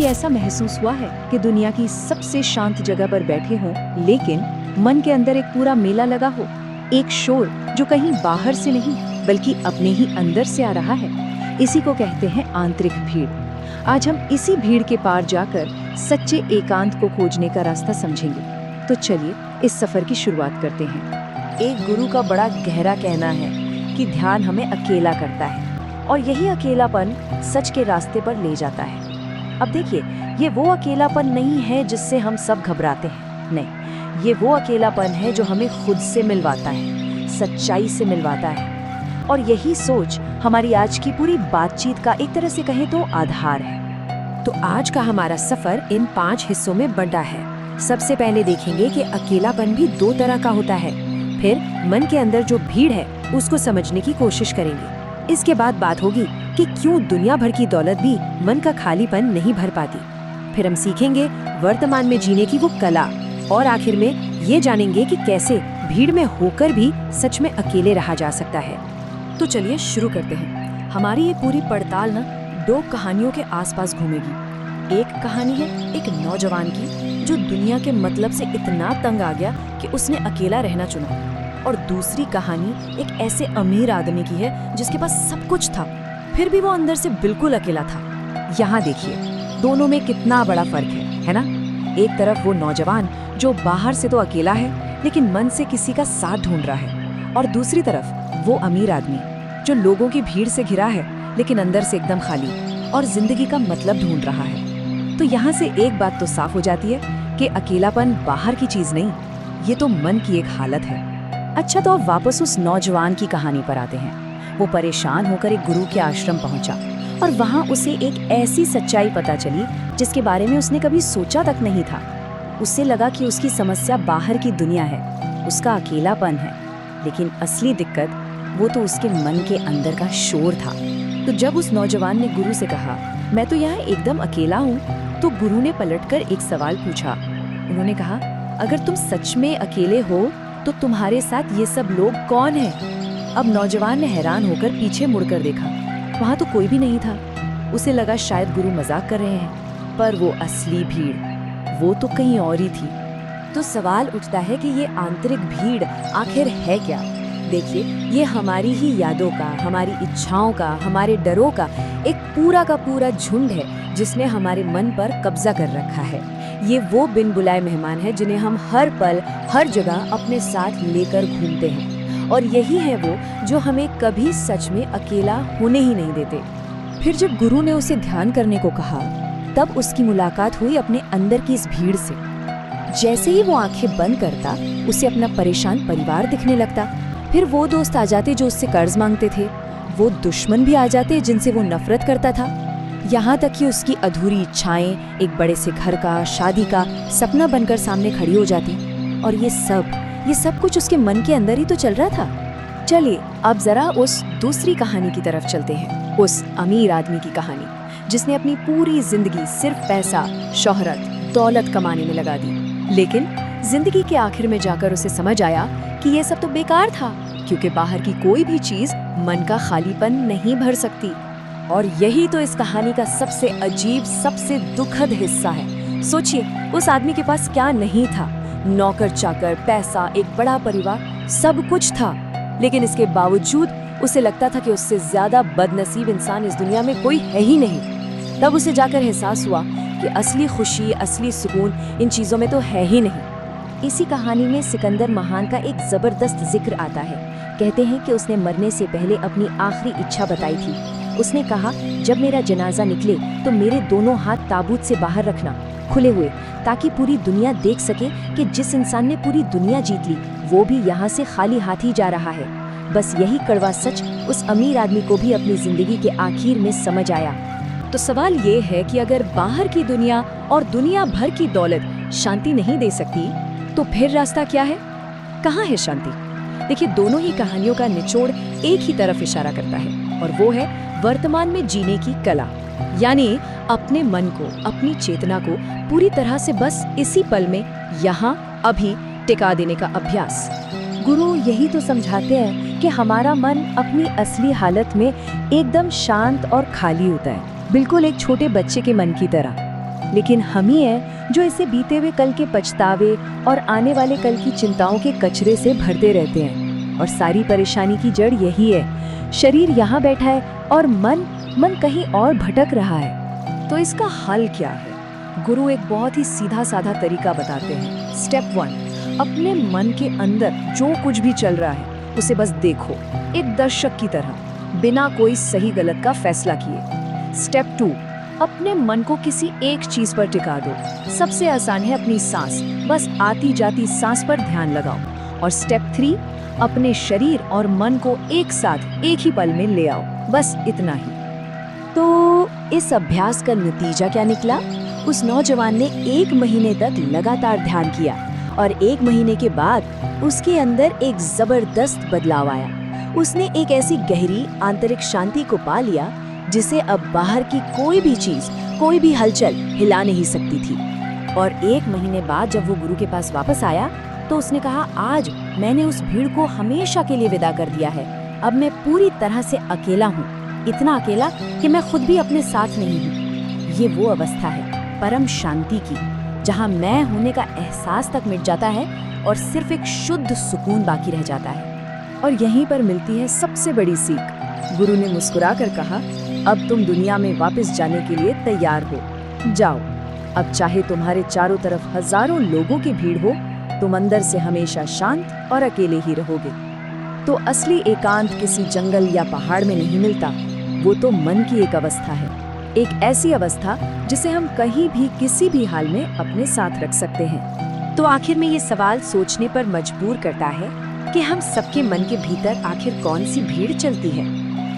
कभी ऐसा महसूस हुआ है कि दुनिया की सबसे शांत जगह पर बैठे हों, लेकिन मन के अंदर एक पूरा मेला लगा हो, एक शोर जो कहीं बाहर से नहीं बल्कि अपने ही अंदर से आ रहा है। इसी को कहते हैं आंतरिक भीड़। आज हम इसी भीड़ के पार जाकर सच्चे एकांत को खोजने का रास्ता समझेंगे। तो चलिए इस सफर की शुरुआत करते हैं। एक गुरु का बड़ा गहरा कहना है कि ध्यान हमें अकेला करता है और यही अकेलापन सच के रास्ते पर ले जाता है। अब देखिए, ये वो अकेलापन नहीं है जिससे हम सब घबराते हैं, नहीं, ये वो अकेलापन है जो हमें खुद से मिलवाता है, सच्चाई से मिलवाता है। और यही सोच हमारी आज की पूरी बातचीत का एक तरह से कहें तो आधार है। तो आज का हमारा सफर इन 5 हिस्सों में बंटा है। सबसे पहले देखेंगे कि अकेलापन भी 2 तरह का होता है। फिर मन के अंदर जो भीड़ है उसको समझने की कोशिश करेंगे। इसके बाद बात होगी कि क्यों दुनिया भर की दौलत भी मन का खालीपन नहीं भर पाती। फिर हम सीखेंगे वर्तमान में जीने की वो कला, और आखिर में ये जानेंगे कि कैसे भीड़ में होकर भी सच में अकेले रहा जा सकता है। तो चलिए शुरू करते हैं। हमारी ये पूरी पड़ताल 2 कहानियों के आसपास घूमेगी। एक कहानी है एक नौजवान की जो दुनिया के मतलब से इतना तंग आ गया कि उसने अकेला रहना चुना, और दूसरी कहानी एक ऐसे अमीर आदमी की है जिसके पास सब कुछ था, फिर भी वो अंदर से बिल्कुल अकेला था। यहाँ देखिए, दोनों में कितना बड़ा फर्क है ना? एक तरफ वो नौजवान जो बाहर से तो अकेला है लेकिन मन से किसी का साथ ढूंढ रहा है, और दूसरी तरफ वो अमीर आदमी जो लोगों की भीड़ से घिरा है लेकिन अंदर से एकदम खाली और जिंदगी का मतलब ढूंढ रहा है। तो यहाँ से एक बात तो साफ हो जाती है कि अकेलापन बाहर की चीज नहीं, ये तो मन की एक हालत है। अच्छा, तो अब वापस उस नौजवान की कहानी पर आते हैं। वो परेशान होकर एक गुरु के आश्रम पहुंचा, और वहां उसे एक ऐसी सच्चाई पता चली जिसके बारे में उसने कभी सोचा तक नहीं था। उससे लगा कि उसकी समस्या बाहर की दुनिया है, उसका अकेलापन है, लेकिन असली दिक्कत वो तो उसके मन के अंदर का शोर था। तो जब उस नौजवान ने गुरु से कहा, मैं तो यहाँ एकदम अकेला हूँ, तो गुरु ने पलटकर एक सवाल पूछा। उन्होंने कहा, अगर तुम सच में अकेले हो तो तुम्हारे साथ ये सब लोग कौन हैं? अब नौजवान ने हैरान होकर पीछे मुड़कर देखा। वहाँ तो कोई भी नहीं था। उसे लगा शायद गुरु मजाक कर रहे हैं, पर वो असली भीड़ वो तो कहीं और ही थी। तो सवाल उठता है कि ये आंतरिक भीड़ आखिर है क्या? देखिए, ये हमारी ही यादों का, हमारी इच्छाओं का, हमारे डरों का एक पूरा का पूरा झुंड है जिसने हमारे मन पर कब्जा कर रखा है। ये वो बिन बुलाए मेहमान हैं जिन्हें हम हर पल हर जगह अपने साथ लेकर घूमते हैं, और यही है वो जो हमें कभी सच में अकेला होने ही नहीं देते। फिर जब गुरु ने उसे ध्यान करने को कहा, तब उसकी मुलाकात हुई अपने अंदर की इस भीड़ से। जैसे ही वो आंखें बंद करता, उसे अपना परेशान परिवार दिखने लगता। फिर वो दोस्त आ जाते जो उससे कर्ज मांगते थे, वो दुश्मन भी आ जाते जिनसे वो नफरत करता था। यहाँ तक कि उसकी अधूरी इच्छाएं एक बड़े से घर का, शादी का सपना बनकर सामने खड़ी हो जाती। और ये सब कुछ उसके मन के अंदर ही तो चल रहा था। चलिए अब जरा उस दूसरी कहानी की तरफ चलते हैं, उस अमीर आदमी की कहानी जिसने अपनी पूरी जिंदगी सिर्फ पैसा, शोहरत, दौलत कमाने में लगा दी। लेकिन जिंदगी के आखिर में जाकर उसे समझ आया कि ये सब तो बेकार था, क्योंकि बाहर की कोई भी चीज मन का खालीपन नहीं भर सकती। और यही तो इस कहानी का सबसे अजीब, सबसे दुखद हिस्सा है। सोचिए, उस आदमी के पास क्या नहीं था? नौकर चाकर, पैसा, एक बड़ा परिवार, सब कुछ था, लेकिन इसके बावजूद उसे लगता था कि उससे ज्यादा बदनसीब इंसान इस दुनिया में कोई है ही नहीं। तब उसे जाकर एहसास हुआ कि असली खुशी, असली सुकून इन चीजों में तो है ही नहीं। इसी कहानी में सिकंदर महान का एक जबरदस्त जिक्र आता है। कहते हैं कि उसने मरने से पहले अपनी आखिरी इच्छा बताई थी। उसने कहा, जब मेरा जनाजा निकले तो मेरे दोनों हाथ ताबूत से बाहर रखना, खुले हुए, ताकि पूरी दुनिया देख सके कि जिस इंसान ने पूरी दुनिया जीत ली वो भी यहाँ से खाली हाथ ही जा रहा है। बस यही कड़वा सच उस अमीर आदमी को भी अपनी जिंदगी के आखिर में समझ आया। तो सवाल ये है कि अगर बाहर की दुनिया और दुनिया भर की दौलत शांति नहीं दे सकती, तो फिर रास्ता क्या है? कहाँ है शांति? देखिए, दोनों ही कहानियों का निचोड़ एक ही तरफ इशारा करता है, और वो है वर्तमान में जीने की कला। यानी अपने मन को, अपनी चेतना को पूरी तरह से बस इसी पल में, यहाँ अभी टिका देने का अभ्यास। गुरु यही तो समझाते हैं कि हमारा मन अपनी असली हालत में एकदम शांत और खाली होता है, बिल्कुल एक छोटे बच्चे के मन की तरह। लेकिन हम ही हैं जो इसे बीते हुए कल के पछतावे और आने वाले कल की चिंताओं के कचरे से भरते रहते हैं। और सारी परेशानी की जड़ यही है। शरीर यहाँ बैठा है और मन कहीं और भटक रहा है। तो इसका हल क्या है? गुरु एक बहुत ही सीधा साधा तरीका बताते हैं। स्टेप 1, अपने मन के अंदर जो कुछ भी चल रहा है उसे बस देखो, एक दर्शक की तरह, बिना कोई सही गलत का फैसला किए। स्टेप 2, अपने मन को किसी एक चीज पर टिका दो। सबसे आसान है अपनी सांस, बस आती जाती सांस पर ध्यान लगाओ। और स्टेप 3, अपने शरीर और मन को एक साथ एक ही पल में ले आओ। बस इतना ही। तो इस अभ्यास का नतीजा क्या निकला? उस नौजवान ने 1 महीने तक लगातार ध्यान किया और 1 महीने के बाद उसके अंदर एक जबरदस्त बदलाव आया। उसने एक ऐसी गहरी आंतरिक शांति को पा लिया जिसे अब बाहर की कोई भी चीज, कोई भी हलचल हिला नहीं सकती थी। और 1 महीने बाद जब वो गुरु के पास वापस आया तो उसने कहा, आज मैंने उस भीड़ को हमेशा के लिए विदा कर दिया है। अब मैं पूरी तरह से अकेला हूँ, इतना अकेला कि मैं खुद भी अपने साथ नहीं हूँ। ये वो अवस्था है परम शांति की, जहाँ मैं होने का एहसास तक मिट जाता है और सिर्फ एक शुद्ध सुकून बाकी रह जाता है। और यहीं पर मिलती है सबसे बड़ी सीख। गुरु ने मुस्कुराकर कहा, अब तुम दुनिया में वापस जाने के लिए तैयार हो, जाओ। अब चाहे तुम्हारे चारों तरफ हजारों लोगों की भीड़ हो, तुम अंदर से हमेशा शांत और अकेले ही रहोगे। तो असली एकांत किसी जंगल या पहाड़ में नहीं मिलता, वो तो मन की एक अवस्था है, एक ऐसी अवस्था जिसे हम कहीं भी किसी भी हाल में अपने साथ रख सकते हैं। तो आखिर में ये सवाल सोचने पर मजबूर करता है कि हम सबके मन के भीतर आखिर कौन सी भीड़ चलती है।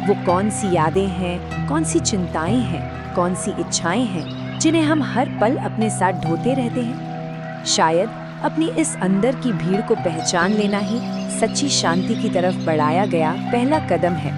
वो कौन सी यादें हैं, कौन सी चिंताएं हैं, कौन सी इच्छाएं हैं जिन्हें हम हर पल अपने साथ ढोते रहते हैं। शायद अपनी इस अंदर की भीड़ को पहचान लेना ही सच्ची शांति की तरफ बढ़ाया गया पहला कदम है।